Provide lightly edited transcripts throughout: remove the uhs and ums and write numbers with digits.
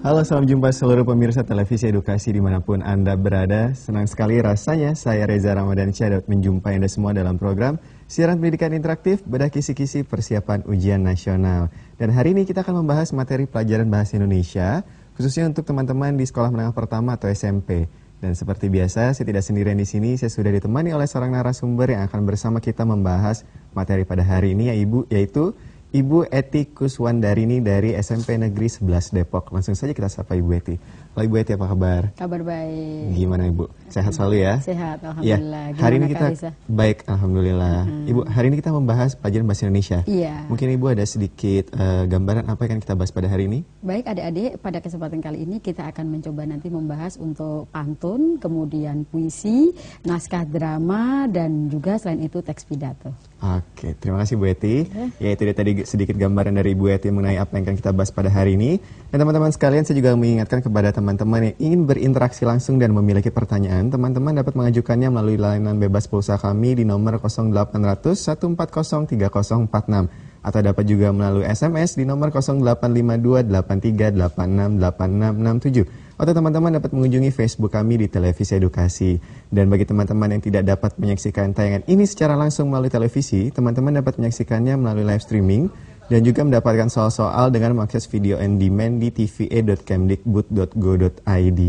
Halo, salam jumpa seluruh pemirsa televisi edukasi dimanapun Anda berada. Senang sekali rasanya saya Reza Ramadansyah dapat menjumpai Anda semua dalam program Siaran Pendidikan Interaktif Bedah Kisi-Kisi Persiapan Ujian Nasional. Dan hari ini kita akan membahas materi pelajaran Bahasa Indonesia, khususnya untuk teman-teman di sekolah menengah pertama atau SMP. Dan seperti biasa, saya tidak sendirian di sini, saya sudah ditemani oleh seorang narasumber yang akan bersama kita membahas materi pada hari ini, yaitu Ibu Eti Kuswandarini dari SMP Negeri 11 Depok. Langsung saja kita sapa Ibu Eti. Halo Ibu Eti, apa kabar? Kabar baik. Gimana Ibu? Sehat selalu ya? Sehat, alhamdulillah. Ya, hari ini kita baik, alhamdulillah. Ibu, hari ini kita membahas pelajaran Bahasa Indonesia. Iya. Mungkin Ibu ada sedikit gambaran apa yang akan kita bahas pada hari ini? Baik adik-adik, pada kesempatan kali ini kita akan mencoba nanti membahas untuk pantun, kemudian puisi, naskah drama, dan juga selain itu teks pidato. Oke, terima kasih Bu Eti. Ya, itu dia tadi sedikit gambaran dari Ibu Eti mengenai apa yang akan kita bahas pada hari ini. Dan teman-teman sekalian, saya juga mengingatkan kepada teman-teman yang ingin berinteraksi langsung dan memiliki pertanyaan, teman-teman dapat mengajukannya melalui layanan bebas pulsa kami di nomor 0800 140 3046 atau dapat juga melalui SMS di nomor 0852 83 86 8667. Atau teman-teman dapat mengunjungi Facebook kami di Televisi Edukasi. Dan bagi teman-teman yang tidak dapat menyaksikan tayangan ini secara langsung melalui televisi, teman-teman dapat menyaksikannya melalui live streaming dan juga mendapatkan soal-soal dengan mengakses video on demand di tva.kemdikbud.go.id.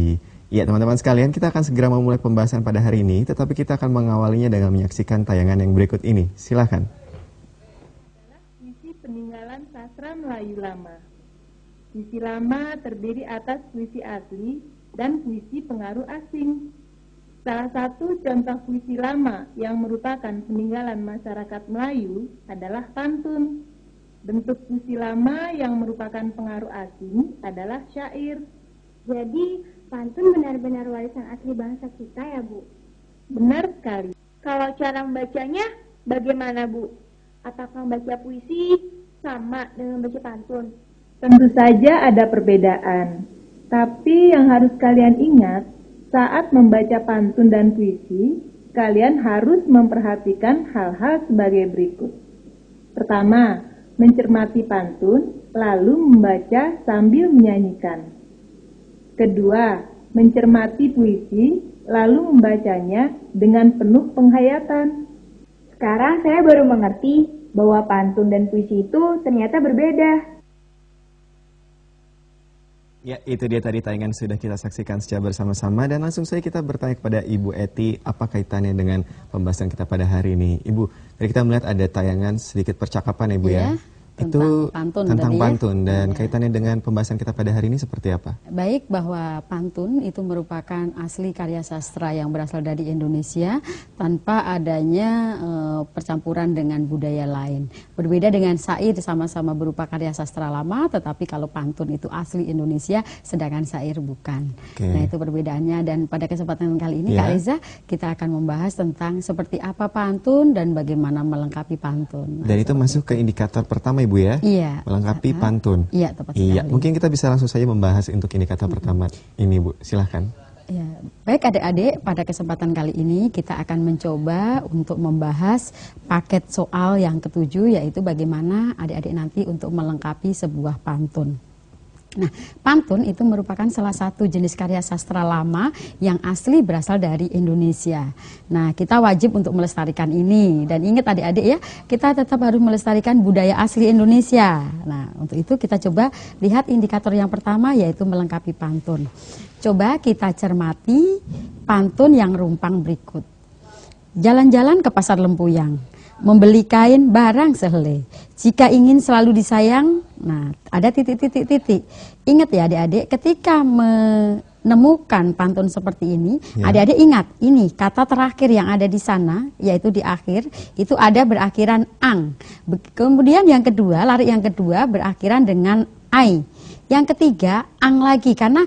Ya, teman-teman sekalian, kita akan segera memulai pembahasan pada hari ini, tetapi kita akan mengawalinya dengan menyaksikan tayangan yang berikut ini. Silakan. Puisi peninggalan sastra Melayu lama. Puisi lama terdiri atas puisi asli dan puisi pengaruh asing. Salah satu contoh puisi lama yang merupakan peninggalan masyarakat Melayu adalah pantun. Bentuk puisi lama yang merupakan pengaruh asing adalah syair. Jadi, pantun benar-benar warisan asli bangsa kita ya, Bu? Benar sekali. Kalau cara membacanya, bagaimana, Bu? Apakah membaca puisi sama dengan membaca pantun? Tentu saja ada perbedaan. Tapi yang harus kalian ingat, saat membaca pantun dan puisi, kalian harus memperhatikan hal-hal sebagai berikut. Pertama, mencermati pantun, lalu membaca sambil menyanyikan. Kedua, mencermati puisi, lalu membacanya dengan penuh penghayatan. Sekarang saya baru mengerti bahwa pantun dan puisi itu ternyata berbeda. Ya, itu dia tadi tayangan sudah kita saksikan secara bersama-sama. Dan langsung saja kita bertanya kepada Ibu Eti, apa kaitannya dengan pembahasan kita pada hari ini. Ibu, tadi kita melihat ada tayangan sedikit percakapan Ibu ya. Itu tentang pantun dan kaitannya dengan pembahasan kita pada hari ini seperti apa? Baik, bahwa pantun itu merupakan asli karya sastra yang berasal dari Indonesia tanpa adanya percampuran dengan budaya lain. Berbeda dengan syair, sama-sama berupa karya sastra lama, tetapi kalau pantun itu asli Indonesia, sedangkan syair bukan. Nah, itu perbedaannya. Dan pada kesempatan kali ini Kak Reza, kita akan membahas tentang seperti apa pantun dan bagaimana melengkapi pantun. Dan itu masuk ke indikator pertama Ibu ya? Iya. Melengkapi pantun. Iya, tepat sekali. Iya, mungkin kita bisa langsung saja membahas untuk indikator pertama ini Bu, silahkan. Ya, baik adik-adik, pada kesempatan kali ini kita akan mencoba untuk membahas paket soal yang ketujuh, yaitu bagaimana adik-adik nanti untuk melengkapi sebuah pantun. Nah, pantun itu merupakan salah satu jenis karya sastra lama yang asli berasal dari Indonesia. Nah, kita wajib untuk melestarikan ini. Dan ingat adik-adik ya, kita tetap harus melestarikan budaya asli Indonesia. Nah, untuk itu kita coba lihat indikator yang pertama, yaitu melengkapi pantun. Coba kita cermati pantun yang rumpang berikut. Jalan-jalan ke pasar Lempuyang, membeli kain barang sehelai. Jika ingin selalu disayang, nah ada titik-titik-titik. Ingat ya adik-adik, ketika menemukan pantun seperti ini, adik-adik ingat, ini kata terakhir yang ada di sana, yaitu di akhir, itu ada berakhiran ang. Kemudian yang kedua, larik yang kedua berakhiran dengan ai. Yang ketiga, ang lagi, karena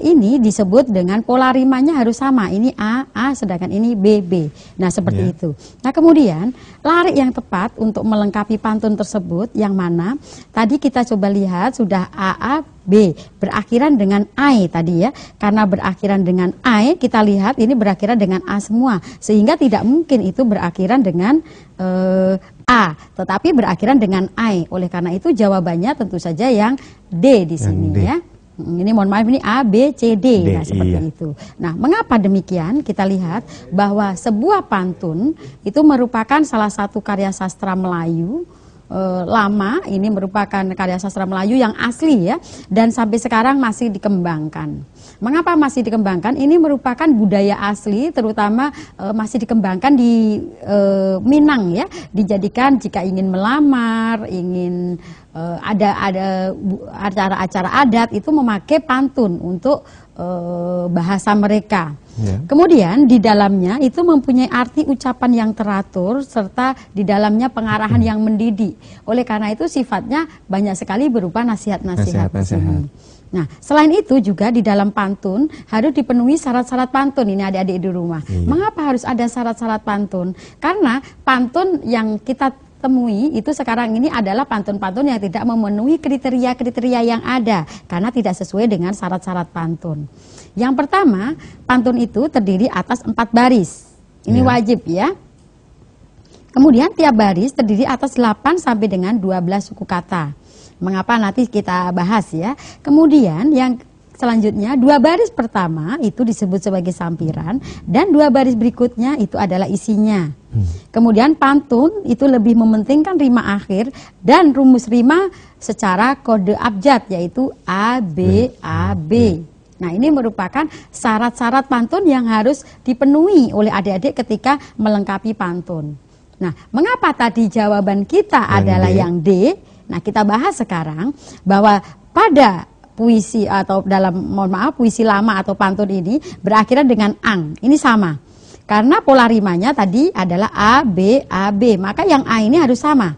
ini disebut dengan pola rimanya harus sama. Ini A, sedangkan ini B, B. Nah, seperti itu. Nah, kemudian, larik yang tepat untuk melengkapi pantun tersebut, yang mana tadi kita coba lihat, sudah A, B, berakhiran dengan ai tadi ya. Karena berakhiran dengan ai, kita lihat ini berakhiran dengan A semua. Sehingga tidak mungkin itu berakhiran dengan A, tetapi berakhiran dengan ai. Oleh karena itu jawabannya tentu saja yang D di sini ya. Ini mohon maaf, ini A, B, C, D. Nah, seperti iya. itu. Nah, mengapa demikian? Kita lihat bahwa sebuah pantun itu merupakan salah satu karya sastra Melayu lama. Ini merupakan karya sastra Melayu yang asli ya, dan sampai sekarang masih dikembangkan. Mengapa masih dikembangkan? Ini merupakan budaya asli, terutama masih dikembangkan di Minang ya, dijadikan jika ingin melamar, ingin ada acara-acara adat itu memakai pantun untuk bahasa mereka. Ya. Kemudian di dalamnya itu mempunyai arti ucapan yang teratur serta di dalamnya pengarahan yang mendidik. Oleh karena itu sifatnya banyak sekali berupa nasihat-nasihat. Nah, selain itu juga di dalam pantun harus dipenuhi syarat-syarat pantun. Ini adik-adik di rumah. Iya. Mengapa harus ada syarat-syarat pantun? Karena pantun yang kita temui itu sekarang ini adalah pantun-pantun yang tidak memenuhi kriteria-kriteria yang ada karena tidak sesuai dengan syarat-syarat pantun. Yang pertama, pantun itu terdiri atas 4 baris. Ini Ya. wajib ya. Kemudian tiap baris terdiri atas 8 sampai dengan 12 suku kata. Mengapa nanti kita bahas ya. Kemudian yang selanjutnya 2 baris pertama itu disebut sebagai sampiran dan 2 baris berikutnya itu adalah isinya. Kemudian pantun itu lebih mementingkan rima akhir dan rumus rima secara kode abjad yaitu A, B, A, B. Nah, ini merupakan syarat-syarat pantun yang harus dipenuhi oleh adik-adik ketika melengkapi pantun. Nah, mengapa tadi jawaban kita adalah D. yang D? Nah, kita bahas sekarang bahwa pada puisi atau dalam, mohon maaf, puisi lama atau pantun ini berakhiran dengan ang. Ini sama. Karena pola rimanya tadi adalah A, B, A, B. Maka yang A ini harus sama.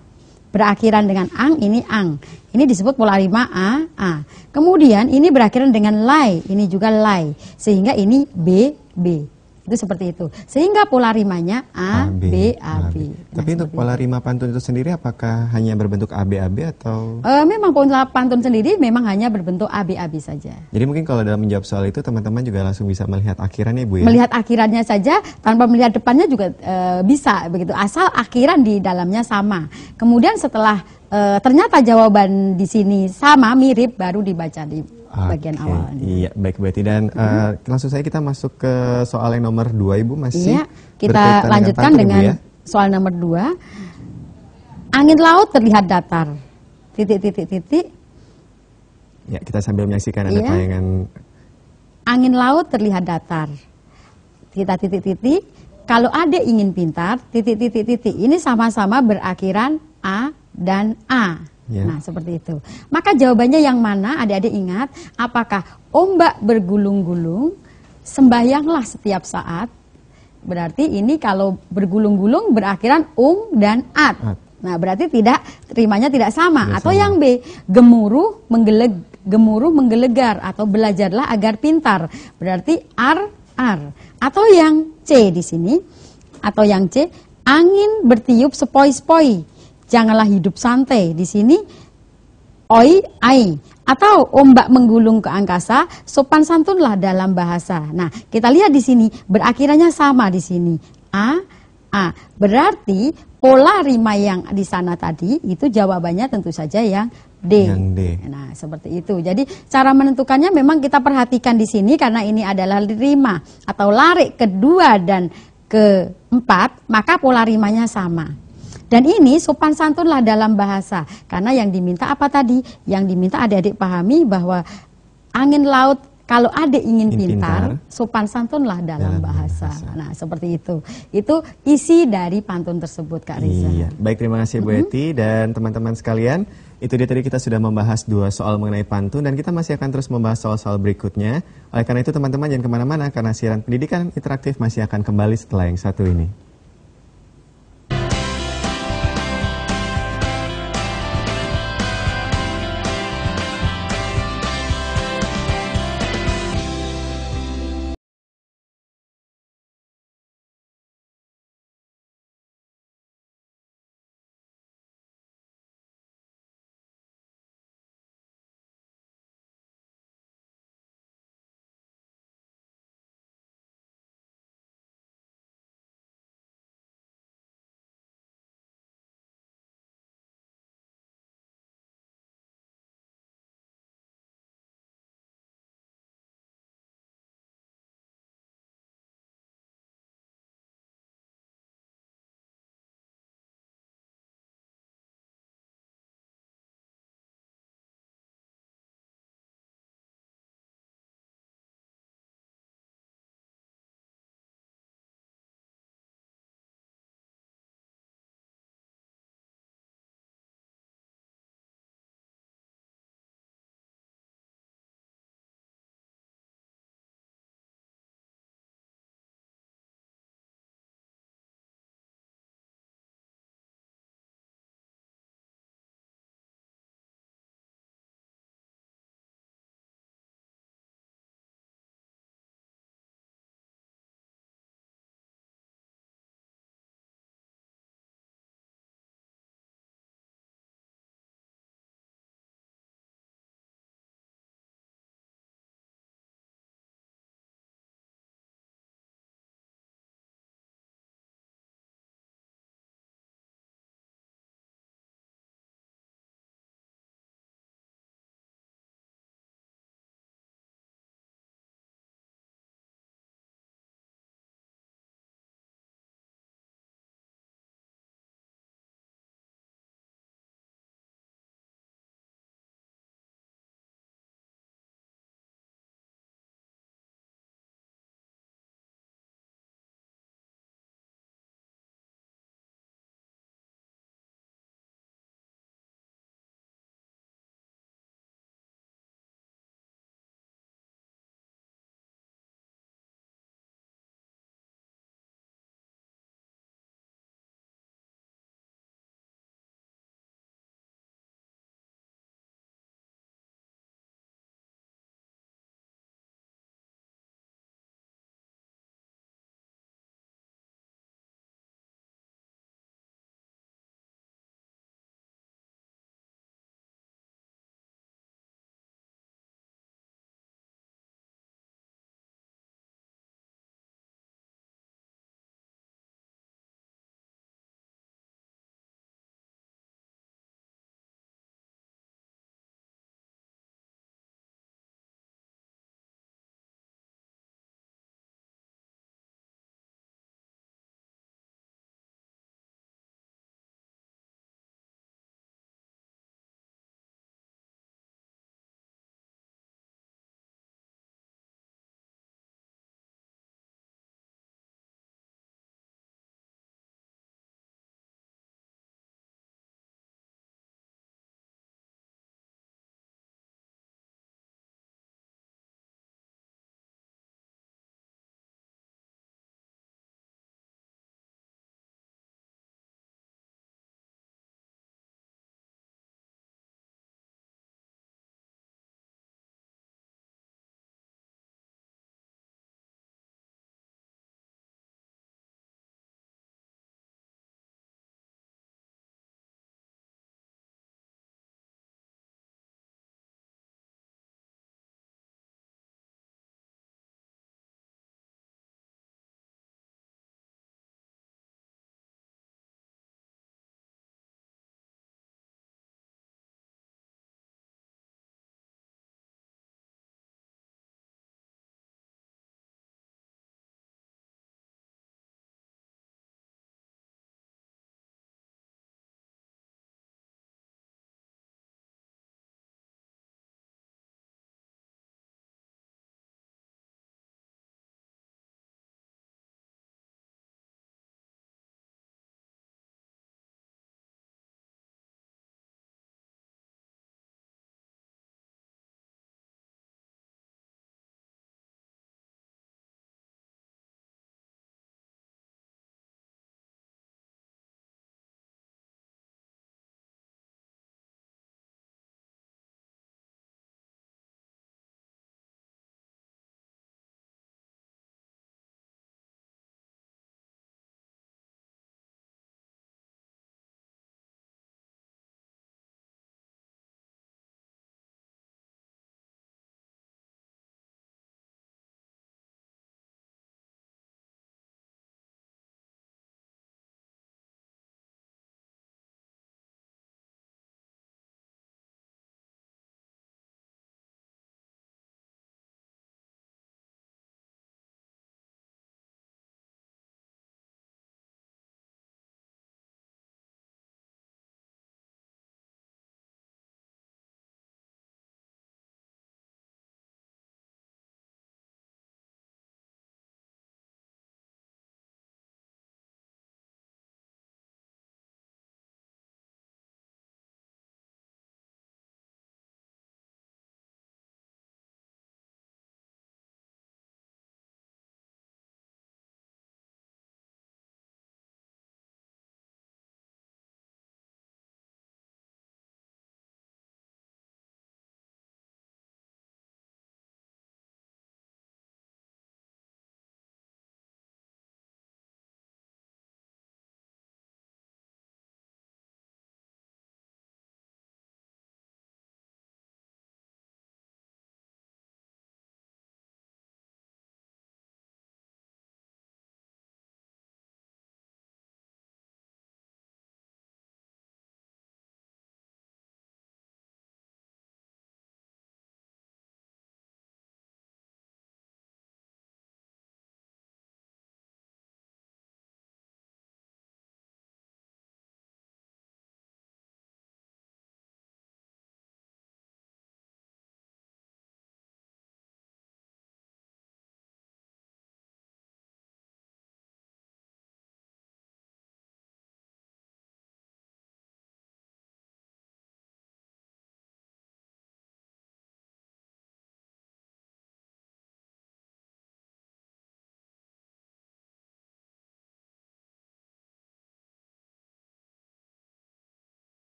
Berakhiran dengan ang, ini ang. Ini disebut pola rima A, A. Kemudian ini berakhiran dengan lai, ini juga lai. Sehingga ini B, B. Itu seperti itu. Sehingga pola rimanya A, B, A, B. Nah, Tapi untuk pola rima pantun itu sendiri apakah hanya berbentuk ABAB atau? Memang pola pantun sendiri memang hanya berbentuk ABAB saja. Jadi mungkin kalau dalam menjawab soal itu teman-teman juga langsung bisa melihat akhirannya Bu ya? Melihat akhirannya saja tanpa melihat depannya juga bisa begitu. Asal akhiran di dalamnya sama. Kemudian setelah ternyata jawaban di sini sama mirip baru dibaca di bagian Oke, awal. Iya, baik Bu Eti. Dan langsung saja kita masuk ke soal yang nomor 2 Ibu masih. Iya, kita berkaitan lanjutkan pantun, Ibu, dengan ya? soal nomor 2. Angin laut terlihat datar. Titik. Ya, kita sambil menyaksikan ada Iya. tayangan. Angin laut terlihat datar. Kita titik. Kalau ada ingin pintar, titik. Ini sama-sama berakhiran A dan A. Ya. Nah, seperti itu. Maka jawabannya yang mana? Adik-adik ingat, apakah ombak bergulung-gulung, sembahyanglah setiap saat. Berarti ini kalau bergulung-gulung berakhiran dan at. Nah, berarti rimanya tidak sama. Tidak Atau sama. yang B, gemuruh menggelegar atau belajarlah agar pintar. Berarti ar. Atau yang C di sini, atau yang C, angin bertiup sepoi-sepoi. Janganlah hidup santai. Di sini ai. Atau ombak menggulung ke angkasa, sopan santunlah dalam bahasa. Nah, kita lihat di sini berakhirannya sama di sini. A. Berarti pola rima yang di sana tadi itu jawabannya tentu saja yang D. Yang D. Nah, seperti itu. Jadi cara menentukannya memang kita perhatikan di sini karena ini adalah rima atau larik kedua dan keempat, maka pola rimanya sama. Dan ini sopan santunlah dalam bahasa. Karena yang diminta apa tadi? Yang diminta adik-adik pahami bahwa angin laut kalau ada ingin pintar, sopan santunlah dalam bahasa. Nah, seperti itu. Itu isi dari pantun tersebut, Kak Riza. Iya. Baik, terima kasih Bu Eti dan teman-teman sekalian. Itu dia tadi kita sudah membahas 2 soal mengenai pantun dan kita masih akan terus membahas soal-soal berikutnya. Oleh karena itu teman-teman jangan kemana-mana karena siaran pendidikan interaktif masih akan kembali setelah yang satu ini.